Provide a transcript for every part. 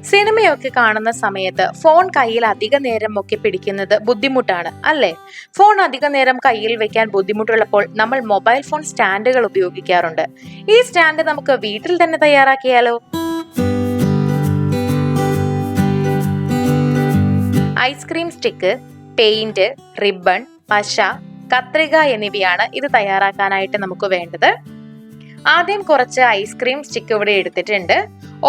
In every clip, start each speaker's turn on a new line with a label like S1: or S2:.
S1: സിനിമയൊക്കെ കാണുന്ന സമയത്ത് ഫോൺ കയ്യിൽ അധിക നേരം ഒക്കെ പിടിക്കുന്നത് ബുദ്ധിമുട്ടാണ് അല്ലേ? ഫോൺ അധിക നേരം കയ്യിൽ വെക്കാൻ ബുദ്ധിമുട്ടുള്ളപ്പോൾ നമ്മൾ മൊബൈൽ ഫോൺ സ്റ്റാൻഡുകൾ ഉപയോഗിക്കാറുണ്ട്. ഈ സ്റ്റാൻഡ് നമുക്ക് വീട്ടിൽ തന്നെ തയ്യാറാക്കിയാലോ? ഐസ്ക്രീം സ്റ്റിക്ക്, പെയിന്റ്, റിബൺ, പശ, കത്രിക എന്നിവയാണ് ഇത് തയ്യാറാക്കാനായിട്ട് നമുക്ക് വേണ്ടത്. ആദ്യം കുറച്ച് ഐസ്ക്രീം സ്റ്റിക്ക് ഇവിടെ എടുത്തിട്ടുണ്ട്.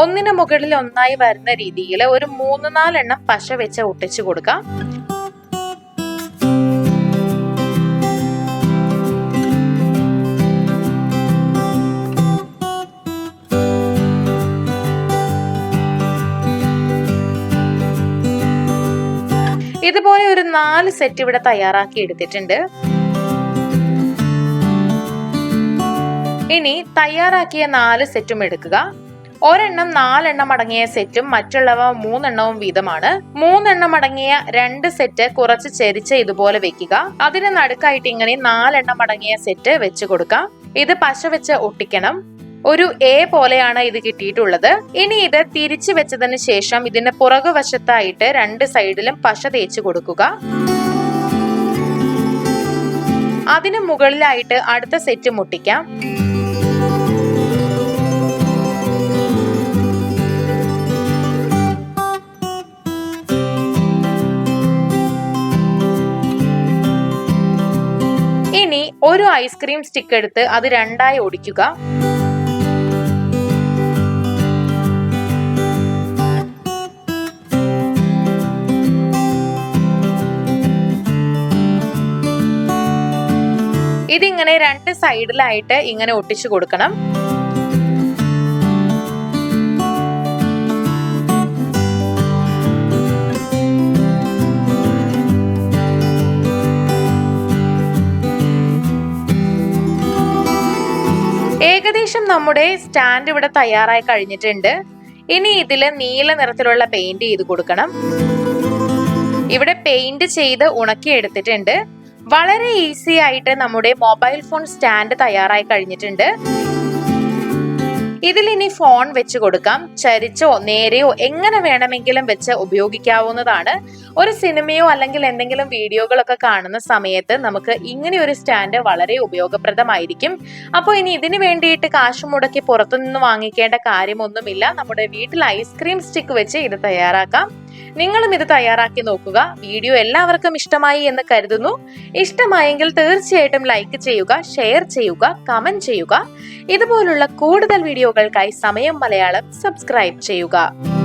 S1: ഒന്നിന് മുകളിൽ ഒന്നായി വരുന്ന രീതിയിൽ ഒരു 3-4 എണ്ണം പശ വെച്ച് ഒട്ടിച്ചു കൊടുക്കാം. ഇതുപോലെ ഒരു 4 സെറ്റ് ഇവിടെ തയ്യാറാക്കി എടുത്തിട്ടുണ്ട്. ഇനി തയ്യാറാക്കിയ 4 സെറ്റും എടുക്കുക. ഒരെണ്ണം 4 എണ്ണം അടങ്ങിയ സെറ്റും മറ്റുള്ളവ 3 എണ്ണവും വീതമാണ്. 3 എണ്ണം അടങ്ങിയ 2 സെറ്റ് കുറച്ച് ചെരിച്ച് ഇതുപോലെ വെക്കുക. അതിന് നടുക്കായിട്ട് ഇങ്ങനെ 4 എണ്ണം അടങ്ങിയ സെറ്റ് വെച്ച് കൊടുക്കാം. ഇത് പശ വെച്ച് ഒട്ടിക്കണം. ഒരു എ പോലെയാണ് ഇത് കിട്ടിയിട്ടുള്ളത്. ഇനി ഇത് തിരിച്ചു വെച്ചതിന് ശേഷം ഇതിന്റെ പുറകുവശത്തായിട്ട് 2 സൈഡിലും പശ തേച്ച് കൊടുക്കുക. അതിന് മുകളിലായിട്ട് അടുത്ത സെറ്റ് മുട്ടിക്കാം. ഇനി ഒരു ഐസ്ക്രീം സ്റ്റിക്ക് എടുത്ത് അത് 2ആയി ഒടിക്കുക. ഇതിങ്ങനെ 2 സൈഡിലായിട്ട് ഇങ്ങനെ ഒട്ടിച്ചു കൊടുക്കണം. ഏകദേശം നമ്മുടെ സ്റ്റാൻഡ് ഇവിടെ തയ്യാറായി കഴിഞ്ഞിട്ടുണ്ട്. ഇനി ഇതില് നീല നിറത്തിലുള്ള പെയിന്റ് ചെയ്ത് കൊടുക്കണം. ഇവിടെ പെയിന്റ് ചെയ്ത് ഉണക്കി എടുത്തിട്ടുണ്ട്. വളരെ ഈസി ആയിട്ട് നമ്മുടെ മൊബൈൽ ഫോൺ സ്റ്റാൻഡ് തയ്യാറായി കഴിഞ്ഞിട്ടുണ്ട്. ഇതിൽ ഇനി ഫോൺ വെച്ച് കൊടുക്കാം. ചരിച്ചോ നേരെയോ എങ്ങനെ വേണമെങ്കിലും വെച്ച് ഉപയോഗിക്കാവുന്നതാണ്. ഒരു സിനിമയോ അല്ലെങ്കിൽ എന്തെങ്കിലും വീഡിയോകളൊക്കെ കാണുന്ന സമയത്ത് നമുക്ക് ഇങ്ങനെ ഒരു സ്റ്റാൻഡ് വളരെ ഉപയോഗപ്രദമായിരിക്കും. അപ്പോൾ ഇനി ഇതിന് വേണ്ടിയിട്ട് കാശ് മുടക്കി പുറത്തുനിന്ന് വാങ്ങിക്കേണ്ട കാര്യമൊന്നുമില്ല. നമ്മുടെ വീട്ടിൽ ഐസ്ക്രീം സ്റ്റിക്ക് വെച്ച് ഇത് തയ്യാറാക്കാം. നിങ്ങളും ഇത് തയ്യാറാക്കി നോക്കുക. വീഡിയോ എല്ലാവർക്കും ഇഷ്ടമായി എന്ന് കരുതുന്നു. ഇഷ്ടമായെങ്കിൽ തീർച്ചയായിട്ടും ലൈക്ക് ചെയ്യുക, ഷെയർ ചെയ്യുക, കമന്റ് ചെയ്യുക. ഇതുപോലുള്ള കൂടുതൽ വീഡിയോകൾക്കായി സമയം മലയാളം സബ്സ്ക്രൈബ് ചെയ്യുക.